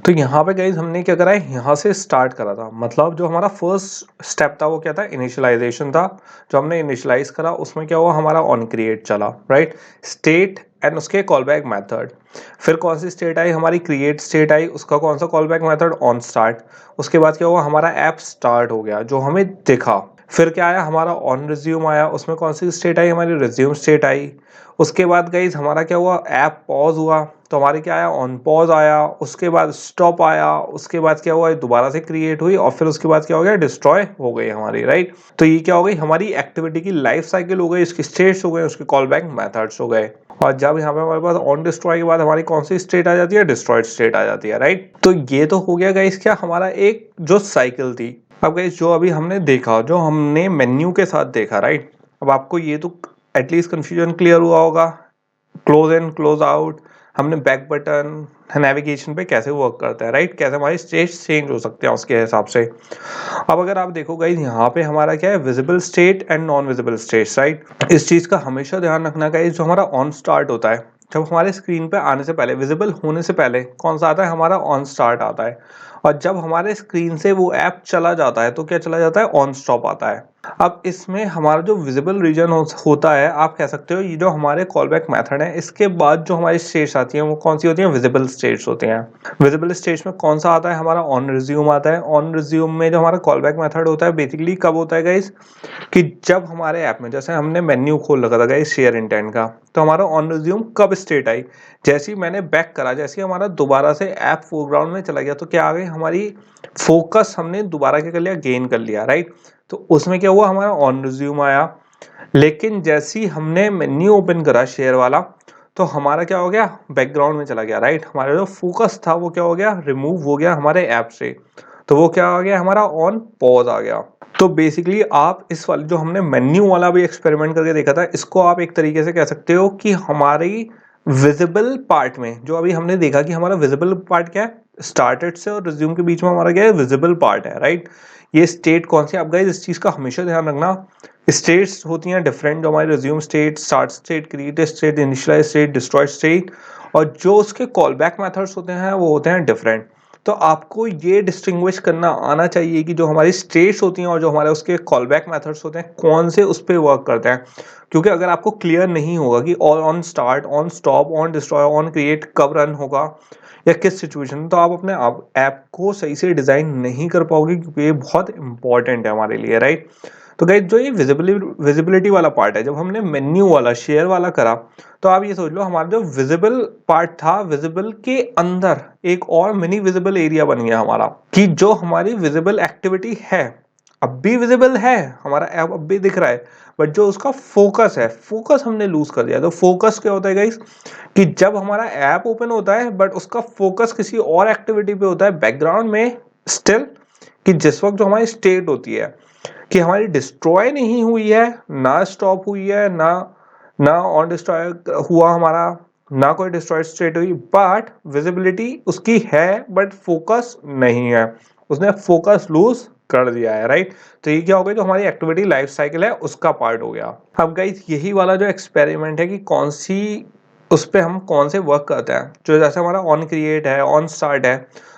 तो यहाँ पे गाइज हमने क्या करा है, यहाँ से स्टार्ट करा था। मतलब जो हमारा फर्स्ट स्टेप था वो क्या था, इनिशियलाइजेशन था। जो हमने इनिशियलाइज करा उसमें क्या हुआ, हमारा ऑन क्रिएट चला, राइट, स्टेट एंड उसके कॉल बैक मैथड। फिर कौन सी स्टेट आई, हमारी क्रिएट स्टेट आई, उसका कौन सा call back method, on start. उसके बाद क्या हुआ, हमारा ऐप स्टार्ट हो गया जो हमें दिखा। फिर क्या आया, हमारा ऑन रिज्यूम आया, उसमें कौन सी स्टेट आई, हमारी रिज्यूम स्टेट आई। उसके बाद गाइज हमारा क्या हुआ, ऐप पॉज हुआ, तो हमारे क्या आया, ऑन पॉज आया। उसके बाद स्टॉप आया। उसके बाद क्या हुआ, दोबारा से क्रिएट हुई, और फिर उसके बाद क्या हो गया, डिस्ट्रॉय हो गई हमारी, राइट। तो ये क्या हो गई, हमारी एक्टिविटी की लाइफ साइकिल हो गई, इसकी स्टेट्स हो गए, उसके कॉल बैक मैथड्स हो गए। और जब यहाँ पे हमारे पास ऑन डिस्ट्रॉय के बाद हमारी कौन सी स्टेट आ जाती है, डिस्ट्रॉयड स्टेट आ जाती है, राइट। तो ये तो हो गया गाइस क्या, हमारा एक जो साइकिल थी। अब गाइस जो अभी हमने देखा, जो हमने मेन्यू के साथ देखा, राइट। अब आपको ये तो एटलीस्ट कंफ्यूजन क्लियर हुआ होगा, क्लोज इन क्लोज आउट, हमने बैक बटन नेविगेशन पे कैसे वर्क करता है, राइट, कैसे हमारे स्टेट्स चेंज हो सकते हैं उसके हिसाब से। अब अगर आप देखो गाइस, यहाँ पे हमारा क्या है, visible state and non visible states, right. इस चीज का हमेशा ध्यान रखना गाइस, जो हमारा ऑन स्टार्ट होता है, जब हमारे स्क्रीन पे आने से पहले, विजिबल होने से पहले कौन सा आता है, हमारा ऑन स्टार्ट आता है। और जब हमारे स्क्रीन से वो ऐप चला जाता है तो क्या चला जाता है, ऑन स्टॉप आता है। अब इसमें हमारा जो विजिबल रीजन होता है, आप कह सकते हो ये जो हमारे कॉल बैक मैथड है, इसके बाद जो हमारी स्टेट्स आती हैं वो कौन सी होती हैं, विजिबल स्टेट्स होती हैं। विजिबल स्टेट्स में कौन सा आता है, हमारा ऑन रिज्यूम आता है। ऑन रिज्यूम में जो हमारा कॉल बैक मैथड होता है, बेसिकली कब होता है गाइस, कि जब हमारे ऐप में, जैसे हमने मेन्यू खोल रखा था गाइस शेयर इंटेंट का, तो हमारा ऑन रिज्यूम कब स्टेट आई, जैसे ही मैंने बैक करा, जैसे ही हमारा दोबारा से ऐप फोरग्राउंड में चला गया, तो क्या आ गई, हमारी फोकस हमने दोबारा क्या कर लिया, गेन कर लिया, राइट। तो उसमें क्या हुआ, हमारा ऑन रिज्यूम आया। लेकिन जैसे ही हमने मेन्यू ओपन करा शेयर वाला, तो हमारा क्या हो गया, बैकग्राउंड में चला गया, राइट। हमारा जो फोकस था वो क्या हो गया, रिमूव हो गया हमारे ऐप से। तो वो क्या आ गया, हमारा ऑन पॉज आ गया। तो बेसिकली आप इस वाले जो हमने मेन्यू वाला भी एक्सपेरिमेंट करके देखा था, इसको आप एक तरीके से कह सकते हो कि हमारी विजिबल पार्ट में, जो अभी हमने देखा कि हमारा विजिबल पार्ट क्या है, स्टार्टेड से और रिज्यूम के बीच में हमारा क्या है, विजिबल पार्ट है, राइट। ये स्टेट कौन सी, आप गाइस इस चीज का हमेशा ध्यान रखना, स्टेट्स होती हैं डिफरेंट, जो हमारी resume state, start state, create state, initialize state, destroy state, और जो उसके कॉल बैक मेथड्स होते हैं वो होते हैं डिफरेंट। तो आपको ये डिस्टिंग्विश करना आना चाहिए कि जो हमारी स्टेट्स होती हैं और जो हमारे उसके कॉल बैक मेथड्स होते हैं, कौन से उस पर वर्क करते हैं। क्योंकि अगर आपको क्लियर नहीं होगा कि on start, on stop, on destroy, on create कब रन होगा या किस सिचुएशन में, तो आप अपने ऐप को सही से डिजाइन नहीं कर पाओगे, क्योंकि ये बहुत इंपॉर्टेंट है हमारे लिए, राइट। तो गाइस जो ये विजिबिलिटी वाला पार्ट है, जब हमने मेन्यू वाला शेयर वाला करा, तो आप ये सोच लो हमारा जो विजिबल पार्ट था, विजिबल के अंदर एक और मिनी विजिबल एरिया बन गया हमारा, कि जो हमारी विजिबल एक्टिविटी है, अब भी विजिबल है, हमारा ऐप अब भी दिख रहा है, बट जो उसका फोकस है, फोकस हमने लूज कर दिया। तो फोकस क्या होता है गाइस, कि जब हमारा ऐप ओपन होता है बट उसका फोकस किसी और एक्टिविटी पे होता है बैकग्राउंड में स्टिल, कि जिस वक्त जो हमारी स्टेट होती है कि हमारी डिस्ट्रॉय नहीं हुई है, ना स्टॉप हुई है, ना ना ऑन डिस्ट्रॉय हुआ हमारा, ना कोई डिस्ट्रॉय स्टेट हुई, बट विजिबिलिटी उसकी है बट फोकस नहीं है, उसने फोकस लूज कर दिया है, राइट। तो ये क्या हो गया, जो हमारी एक्टिविटी लाइफ साइकिल है उसका पार्ट हो गया। अब गाइस यही वाला जो एक्सपेरिमेंट है कि कौन सी, उस पे हम कौन से वर्क करते हैं, जो जैसे हमारा ऑन क्रिएट है, ऑन स्टार्ट है,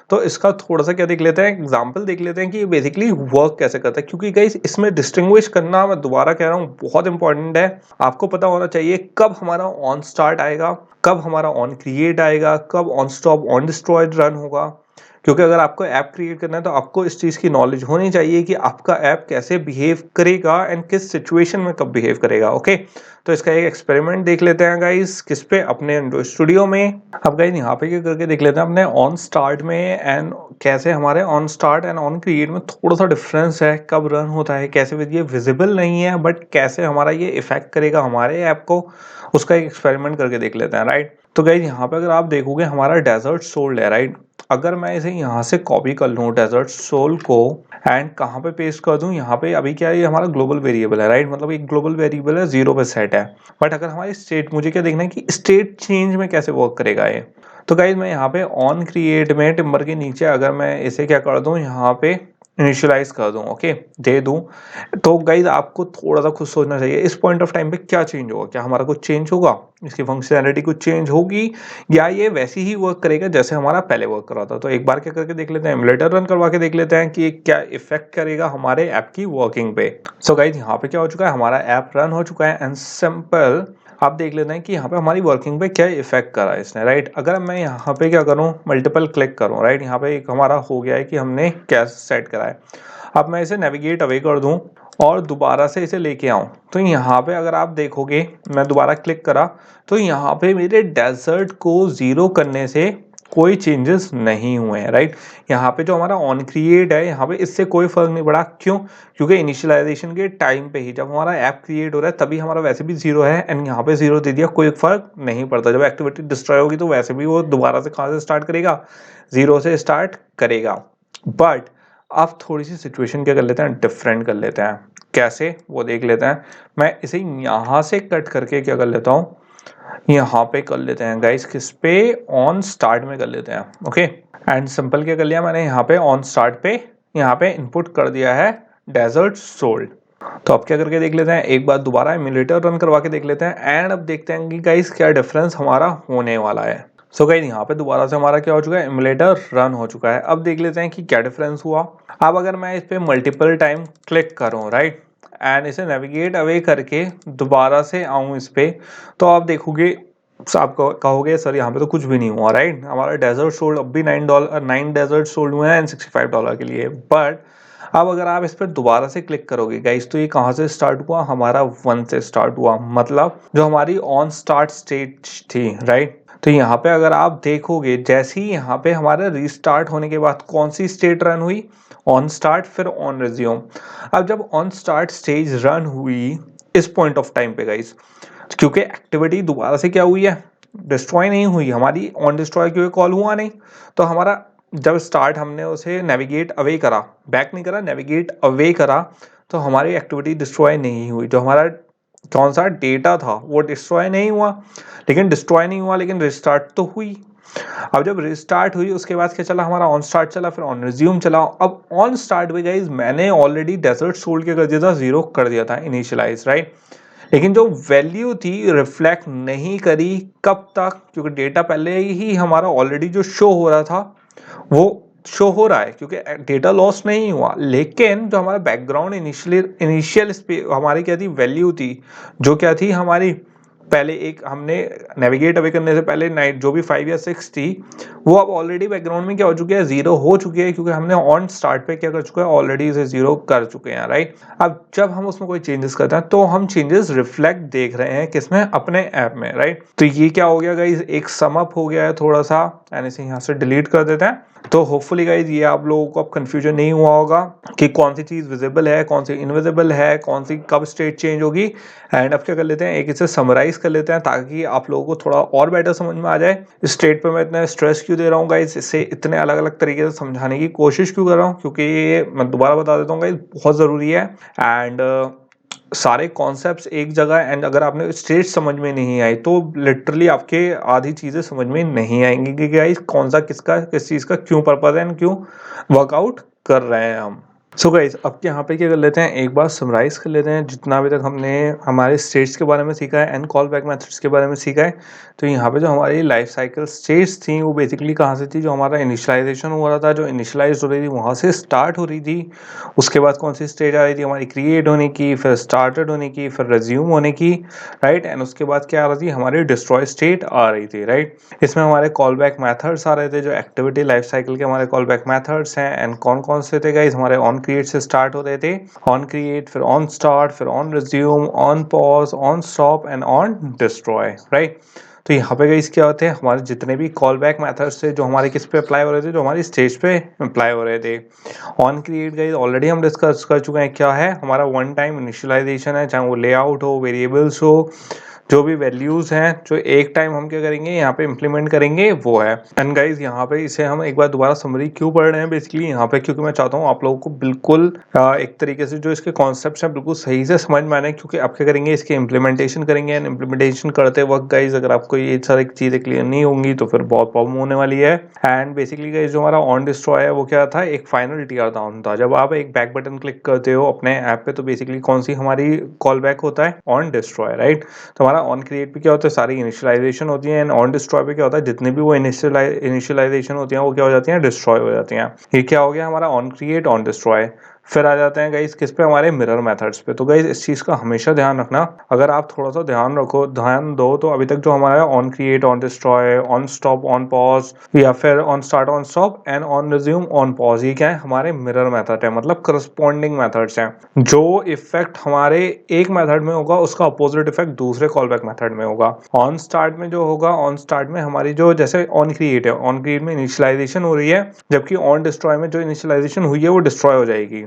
तो इसका थोड़ा सा क्या देख लेते हैं, एग्जांपल देख लेते हैं कि ये बेसिकली वर्क कैसे करता है। क्योंकि गाइस इसमें डिस्टिंग्विश करना, मैं दोबारा कह रहा हूँ, बहुत इंपॉर्टेंट है। आपको पता होना चाहिए कब हमारा ऑन स्टार्ट आएगा, कब हमारा ऑन क्रिएट आएगा, कब on stop, on destroyed run होगा। क्योंकि अगर आपको ऐप क्रिएट करना है तो आपको इस चीज़ की नॉलेज होनी चाहिए कि आपका ऐप कैसे बिहेव करेगा एंड किस सिचुएशन में कब बिहेव करेगा, ओके। तो इसका एक एक्सपेरिमेंट देख लेते हैं गाइस, किस पे, अपने एंड्रॉइड स्टूडियो में। अब गाइस यहाँ पे क्या करके देख लेते हैं अपने ऑन स्टार्ट में, एंड कैसे हमारे on start and on create में थोड़ा सा डिफरेंस है, कब रन होता है, कैसे ये विजिबल नहीं है बट कैसे हमारा ये इफेक्ट करेगा हमारे ऐप को, उसका एक एक्सपेरिमेंट करके देख लेते हैं, राइट। तो गाइस यहाँ पे अगर आप देखोगे हमारा डेजर्ट सोल्ड है, राइट। अगर मैं इसे यहाँ से कॉपी कर लूँ डेजर्ट सोल को, एंड कहाँ पे पेस्ट कर दूँ, यहाँ पे अभी क्या है, ये हमारा ग्लोबल वेरिएबल है, राइट। मतलब एक ग्लोबल वेरिएबल है, 0 पे सेट है। बट अगर हमारी स्टेट, मुझे क्या देखना है कि स्टेट चेंज में कैसे वर्क करेगा ये। तो गाइज मैं यहाँ पे ऑन क्रिएट में टिम्बर के नीचे अगर मैं इसे क्या कर दूँ, यहाँ पे इनिशियलाइज कर दूं, ओके, दे दूं, तो गाइज आपको थोड़ा सा खुद सोचना चाहिए इस पॉइंट ऑफ टाइम पे क्या चेंज होगा, क्या हमारा कुछ चेंज होगा, इसकी फंक्शनैलिटी कुछ चेंज होगी, या ये वैसे ही वर्क करेगा जैसे हमारा पहले वर्क कर रहा था। तो एक बार क्या करके देख लेते हैं, एमुलेटर रन करवा के देख लेते हैं कि क्या इफेक्ट करेगा हमारे ऐप की वर्किंग पे। सो गाइज यहाँ पे क्या हो चुका है, हमारा ऐप रन हो चुका है एंड सिंपल आप देख लेते हैं कि यहाँ पे हमारी वर्किंग पे क्या इफेक्ट करा है इसने, राइट। अगर मैं यहाँ पे क्या करूँ, मल्टीपल क्लिक करूँ, राइट, यहाँ पे एक हमारा हो गया है कि हमने क्या सेट करा है। अब मैं इसे नेविगेट अवे कर दूं और दोबारा से इसे लेके आऊं, तो यहाँ पे अगर आप देखोगे मैं दोबारा क्लिक करा तो यहाँ पे मेरे डेजर्ट को जीरो करने से कोई चेंजेस नहीं हुए हैं, राइट। यहाँ पे जो हमारा ऑन क्रिएट है, यहाँ पे इससे कोई फर्क नहीं पड़ा, क्यों, क्योंकि इनिशियलाइजेशन के टाइम पे ही जब हमारा ऐप क्रिएट हो रहा है तभी हमारा वैसे भी जीरो है एंड यहाँ पे जीरो दे दिया, कोई फर्क नहीं पड़ता। जब एक्टिविटी डिस्ट्रॉय होगी तो वैसे भी वो दोबारा से कहाँ से स्टार्ट करेगा, जीरो से स्टार्ट करेगा। बट अब थोड़ी सी सिचुएशन क्या कर लेते हैं, डिफरेंट कर लेते हैं, कैसे वो देख लेते हैं। मैं इसे यहाँ से कट करके क्या कर लेता हूँ, यहाँ पे कर लेते हैं गाइस, किस पे, ऑन स्टार्ट में कर लेते हैं, ओके। एंड सिंपल क्या कर लिया मैंने, यहाँ पे ऑन स्टार्ट पे यहाँ पे इनपुट कर दिया है डेजर्ट सोल्ड। तो अब क्या करके देख लेते हैं, एक बार दोबारा इम्यूलेटर रन करवा के देख लेते हैं एंड अब देखते हैं कि गाइस क्या डिफरेंस हमारा होने वाला है। सो गाइस यहाँ पे दोबारा से हमारा क्या हो चुका है, इम्यूलेटर रन हो चुका है। अब देख लेते हैं कि क्या डिफरेंस हुआ। अब अगर मैं इस पे मल्टीपल टाइम क्लिक करूँ, राइट, एंड इसे नेविगेट अवे करके दोबारा से आऊँ इस पे, तो आप देखोगे, आप कहोगे सर यहाँ पे तो कुछ भी नहीं हुआ, राइट। हमारा डेजर्ट सोल्ड अब भी $9 9 डेजर्ट सोल्ड हुए हैं एंड $65 के लिए। बट अब अगर आप इस पर दोबारा से क्लिक करोगे गाइस, तो ये कहाँ से स्टार्ट हुआ, हमारा 1 से स्टार्ट हुआ, मतलब जो हमारी ऑन स्टार्ट स्टेज थी, राइट। तो यहाँ पे अगर आप देखोगे, जैसे ही यहाँ पे हमारा रीस्टार्ट होने के बाद कौन सी स्टेट रन हुई, ऑन स्टार्ट, फिर ऑन रिज्यूम। अब जब ऑन स्टार्ट स्टेज रन हुई इस पॉइंट ऑफ टाइम पे गाइस, क्योंकि एक्टिविटी दोबारा से क्या हुई है, डिस्ट्रॉय नहीं हुई, हमारी ऑन डिस्ट्रॉय क्योंकि कॉल हुआ नहीं, तो हमारा जब स्टार्ट हमने उसे नेविगेट अवे करा, बैक नहीं करा, नेविगेट अवे करा, तो हमारी एक्टिविटी डिस्ट्रॉय नहीं हुई। जो हमारा कौन सा डेटा था वो डिस्ट्रॉय नहीं हुआ, लेकिन डिस्ट्रॉय नहीं हुआ लेकिन रिस्टार्ट तो हुई। अब जब रिस्टार्ट हुई उसके बाद क्या चला, हमारा ऑन स्टार्ट चला, फिर ऑन रिज्यूम चला। अब ऑन स्टार्ट में गाइस मैंने ऑलरेडी डेजर्ट सोल्ड क्या कर दिया था, जीरो कर दिया था, इनिशियलाइज, राइट। लेकिन जो वैल्यू थी रिफ्लेक्ट नहीं करी, कब तक, क्योंकि डेटा पहले ही हमारा ऑलरेडी जो शो हो रहा था वो शो हो रहा है, क्योंकि डेटा लॉस नहीं हुआ, लेकिन जो हमारा बैकग्राउंड इनिशियल हमारी क्या थी, वैल्यू थी, जो क्या थी हमारी, पहले एक हमने नेविगेट अवे करने से पहले नाइट जो भी 5 या 6 थी, वो अब ऑलरेडी बैकग्राउंड में क्या हो चुकी है, जीरो हो चुकी है, क्योंकि हमने ऑन स्टार्ट पे क्या कर चुका है, ऑलरेडी इसे जीरो कर चुके हैं, राइट। अब जब हम उसमें कोई चेंजेस करते हैं तो हम चेंजेस रिफ्लेक्ट देख रहे हैं किसमें, अपने ऐप में, राइट। तो ये क्या हो गया गाइज, एक सम अप हो गया है थोड़ा सा, एंड इसे यहाँ से डिलीट कर देते हैं। तो होपफुली गाइज ये आप लोगों को अब कंफ्यूजन नहीं हुआ होगा कि कौन सी चीज विजिबल है, कौन सी इनविजिबल है, कौन सी कब स्टेट चेंज होगी। एंड अब क्या कर लेते हैं, एक इसे समराइज कर लेते हैं ताकि आप लोगों को थोड़ा और बेटर समझ में आ जाए। इस स्टेट पे मैं इतना स्ट्रेस क्यों दे रहा हूँ गाइज, इसे इतने अलग अलग तरीके से समझाने की कोशिश क्यों कर रहा हूँ, क्योंकि ये मैं दोबारा बता देता हूँ गाइज बहुत ज़रूरी है। एंड सारे कॉन्सेप्ट्स एक जगह, एंड अगर आपने स्टेज समझ में नहीं आई तो लिटरली आपके आधी चीज़ें समझ में नहीं आएंगी कि गाइस कौन सा किसका किस चीज़ का क्यों पर्पज है एंड क्यों वर्कआउट कर रहे हैं हम। सो गाइस अब यहाँ पे क्या कर लेते हैं, एक बार समराइज कर लेते हैं जितना अभी तक हमने हमारे स्टेट्स के बारे में सीखा है एंड कॉल बैक मेथड्स के बारे में सीखा है। तो यहाँ पे जो हमारी लाइफ साइकिल स्टेट्स थी वो बेसिकली कहाँ से थी, जो हमारा इनिशियलाइजेशन हो रहा था, जो इनिशियलाइज हो रही थी वहाँ से स्टार्ट हो रही थी। उसके बाद कौन सी स्टेज आ रही थी हमारी, क्रिएट होने की, फिर स्टार्टेड होने की, फिर रिज्यूम होने की, राइट। एंड उसके बाद क्या आ रही थी, हमारी डिस्ट्रॉय स्टेट आ रही थी, राइट। इसमें हमारे कॉल बैक मैथड्स आ रहे थे, जो एक्टिविटी लाइफ साइकिल के हमारे कॉल बैक मैथड्स हैं। एंड कौन कौन से थे गाइस, हमारे ऑन क्रिएट से स्टार्ट हो रहे थे, ऑन क्रिएट, फिर ऑन स्टार्ट, फिर on resume, on pause, on stop and on destroy, right. तो यहाँ पे गाइस क्या होते हैं, हमारे जितने भी कॉल बैक मैथड्स थे जो हमारे किस पे अप्लाई हो रहे थे, जो हमारी स्टेज पे अप्लाई हो रहे थे। ऑन क्रिएट गाइस ऑलरेडी हम डिस्कस कर चुके हैं, क्या है हमारा वन टाइम इनिशियलाइजेशन है, चाहे वो लेआउट हो, वेरिएबल्स हो, जो भी वैल्यूज हैं जो एक टाइम हम क्या करेंगे यहाँ पे इम्प्लीमेंट करेंगे वो है। एंड गाइज यहाँ पे इसे हम एक बार दोबारा समरी क्यों पढ़ रहे हैं बेसिकली यहाँ पे, क्योंकि मैं चाहता हूँ आप लोगों को बिल्कुल एक तरीके से जो इसके कॉन्सेप्ट हैं बिल्कुल सही से समझ में आने, क्योंकि आप क्या करेंगे इसके इम्प्लीमेंटेशन करेंगे एंड इम्प्लीमेंटेशन करते वक्त गाइज अगर आपको ये सारी चीजें क्लियर नहीं होंगी तो फिर बहुत प्रॉब्लम होने वाली है। एंड बेसिकली गाइज जो हमारा ऑन डिस्ट्रॉय है वो क्या था, एक फाइनल टीआर डाउन था। जब आप एक बैक बटन क्लिक करते हो अपने ऐप पे तो बेसिकली कौन सी हमारी कॉल बैक होता है, ऑन डिस्ट्रॉय, राइट। तो हमारा ऑन क्रिएट पे क्या होता है, सारी इनिशियलाइजेशन होती है एंड ऑन डिस्ट्रॉय पे क्या होता है, जितने भी वो इनिशियलाइजेशन होती है वो क्या हो जाती है, डिस्ट्रॉय हो जाती हैं। ये क्या हो गया हमारा ऑन क्रिएट ऑन डिस्ट्रॉय। फिर आ जाते हैं गाइस किस पे, हमारे मिरर मेथड्स पे। तो गाइस इस चीज का हमेशा ध्यान रखना, अगर आप थोड़ा सा ध्यान दो तो अभी तक जो हमारा on create on destroy on stop on pause या फिर on start on stop and on resume on pause, ये क्या है, हमारे मिरर मेथड है, मतलब करस्पॉन्डिंग मेथड्स हैं। जो इफेक्ट हमारे एक मेथड में होगा उसका अपोजिट इफेक्ट दूसरे कॉलबैक मेथड में होगा। ऑन स्टार्ट में जो होगा, ऑन स्टार्ट में हमारी जो जैसे ऑन क्रिएट है, ऑन क्रिएट में इनिशियलाइजेशन हो रही है, जबकि ऑन डिस्ट्रॉय में जो इनिशियलाइजेशन हुई है वो डिस्ट्रॉय हो जाएगी।